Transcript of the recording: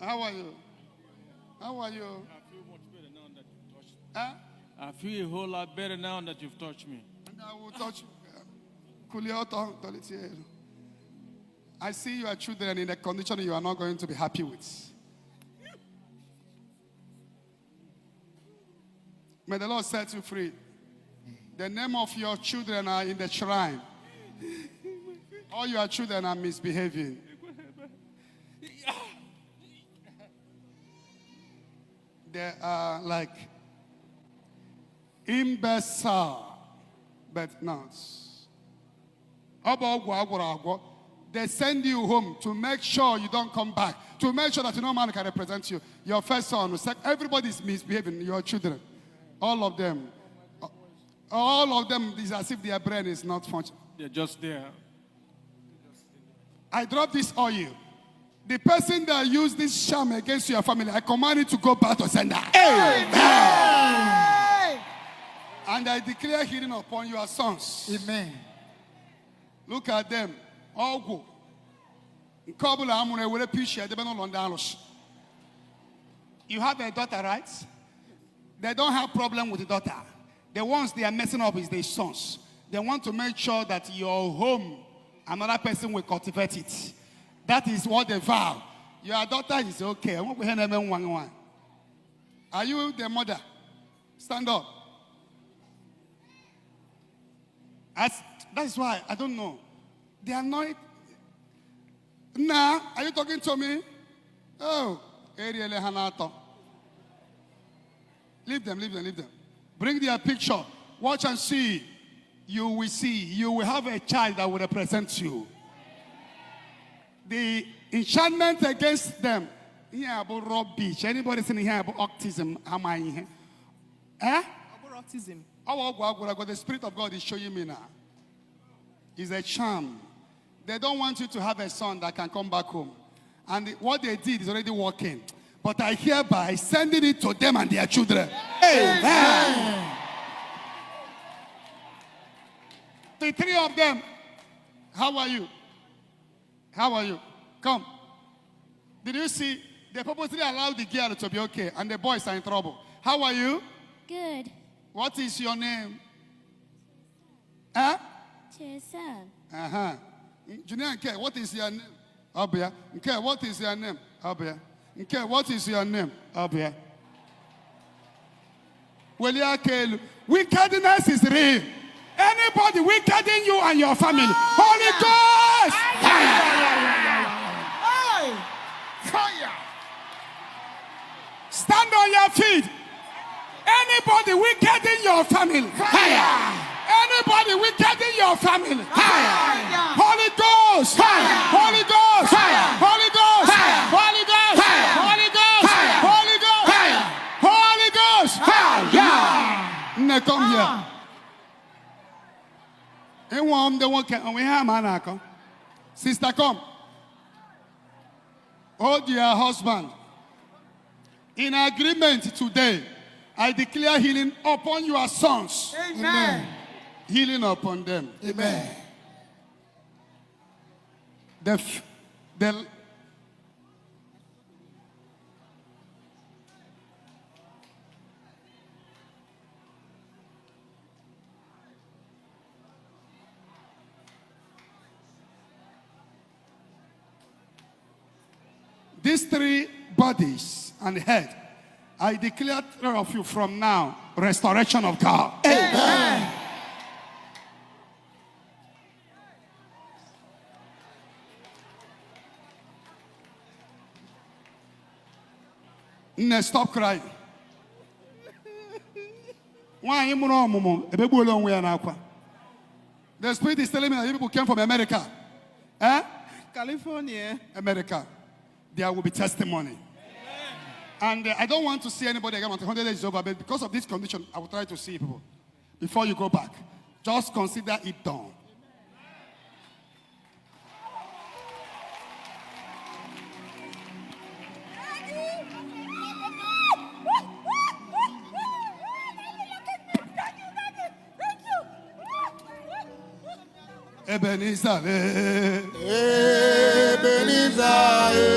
How are you? How are you? I feel much better now that you've touched me. Huh? I feel a whole lot better now that you've touched me. And I will touch you. I see your children in a condition you are not going to be happy with. May the Lord set you free. The name of your children are in the shrine. All your children are misbehaving. They are like imbecile, but not. They send you home to make sure you don't come back, to make sure that no man can represent you. Your first son, everybody is misbehaving, your children. All of them. All of them is as if their brain is not functioning. They're just there. I drop this oil. The person that used this sham against your family, I command you to go back to sender. Amen. And I declare healing upon your sons. Amen. Look at them. All go. You have a daughter, right? They don't have problem with the daughter. The ones they are messing up is their sons. They want to make sure that your home, another person will cultivate it. That is what they vow. Your daughter is okay. Are you the mother? Stand up. That's why I don't know. They are not. Nah, are you talking to me? Oh, leave them. Bring their picture. Watch and see. You will see. You will have a child that will represent you. The enchantment against them. Here about rubbish. Anybody saying here about autism? Am I here? Eh? About autism. The Spirit of God is showing me now. It's a charm. They don't want you to have a son that can come back home. And what they did is already working. But I hereby sending it to them and their children. Amen. The three of them. How are you? How are you? Come. Did you see? They purposely allowed the girl to be okay, and the boys are in trouble. How are you? Good. What is your name? Huh? Chesa. Uh-huh. Junior, okay, what is your name? Abia. Okay, what is your name? Abia. Okay, what is your name? Abia. Wickedness is real. Anybody wicked in you and your family, Holy Ghost! Fire! Stand on your feet. Anybody wicked in your family, fire! Anybody wicked in your family, fire! Holy Ghost! Fire! Holy Ghost! Fire! Holy Ghost! Fire! Holy Ghost! Fire! Holy Ghost! Fire! Holy Ghost! Fire! Holy Ghost! Fire! Now come here. Sister, come. Oh, dear husband. In agreement today, I declare healing upon your sons. Amen. Healing upon them. Amen. These three bodies and head, I declare of you from now, restoration of God. Amen. Stop crying. Why the Spirit is telling me that you people came from America. Eh? California. America. There will be testimony. Amen. And I don't want to see anybody again until 100 days is over, but because of this condition, I will try to see people. Before you go back, just consider it done. Ebenezer, Ebenezer. Messiah.